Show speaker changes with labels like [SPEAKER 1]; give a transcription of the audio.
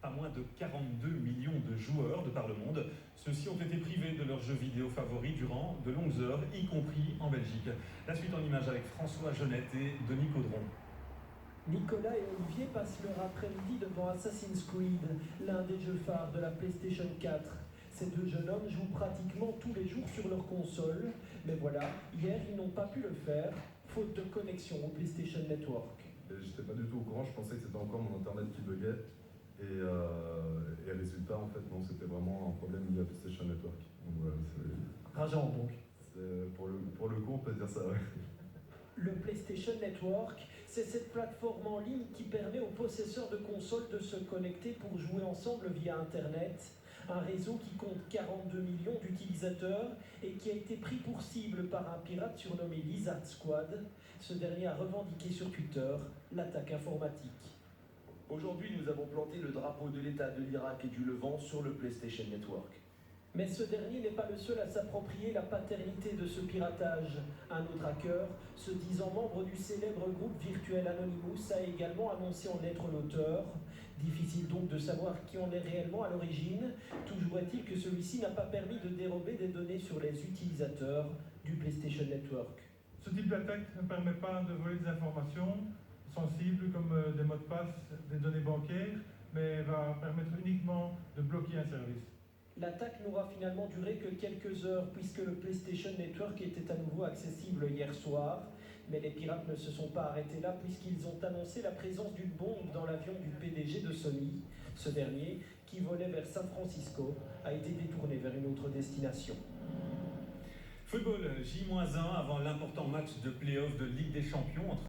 [SPEAKER 1] Pas moins de 42 millions de joueurs de par le monde. Ceux-ci ont été privés de leurs jeux vidéo favoris durant de longues heures, y compris en Belgique. La suite en images avec François Jeunette et Denis Caudron.
[SPEAKER 2] Nicolas et Olivier passent leur après-midi devant Assassin's Creed, l'un des jeux phares de la PlayStation 4. Ces deux jeunes hommes jouent pratiquement tous les jours sur leur console, mais voilà, hier ils n'ont pas pu le faire, faute de connexion au PlayStation Network.
[SPEAKER 3] J'étais pas du tout au courant, je pensais que c'était encore mon internet qui buguait. Et résultat, en fait, non, c'était vraiment un problème lié à PlayStation Network. Donc voilà,
[SPEAKER 2] Rageant donc.
[SPEAKER 3] pour le coup, on peut dire ça, ouais.
[SPEAKER 2] Le PlayStation Network, c'est cette plateforme en ligne qui permet aux possesseurs de consoles de se connecter pour jouer ensemble via Internet. Un réseau qui compte 42 millions d'utilisateurs et qui a été pris pour cible par un pirate surnommé Lizard Squad. Ce dernier a revendiqué sur Twitter l'attaque informatique.
[SPEAKER 4] Aujourd'hui, nous avons planté le drapeau de l'État de l'Irak et du Levant sur le PlayStation Network.
[SPEAKER 2] Mais ce dernier n'est pas le seul à s'approprier la paternité de ce piratage. Un autre hacker, se disant membre du célèbre groupe virtuel Anonymous, a également annoncé en être l'auteur. Difficile donc de savoir qui en est réellement à l'origine. Toujours est-il que celui-ci n'a pas permis de dérober des données sur les utilisateurs du PlayStation Network.
[SPEAKER 5] Ce type d'attaque ne permet pas de voler des informations sensibles comme des mots de passe, des données bancaires, mais va permettre uniquement de bloquer un service.
[SPEAKER 2] L'attaque n'aura finalement duré que quelques heures puisque le PlayStation Network était à nouveau accessible hier soir. Mais les pirates ne se sont pas arrêtés là puisqu'ils ont annoncé la présence d'une bombe dans l'avion du PDG de Sony. Ce dernier, qui volait vers San Francisco, a été détourné vers une autre destination.
[SPEAKER 1] Football J-1 avant l'important match de play-off de Ligue des Champions entre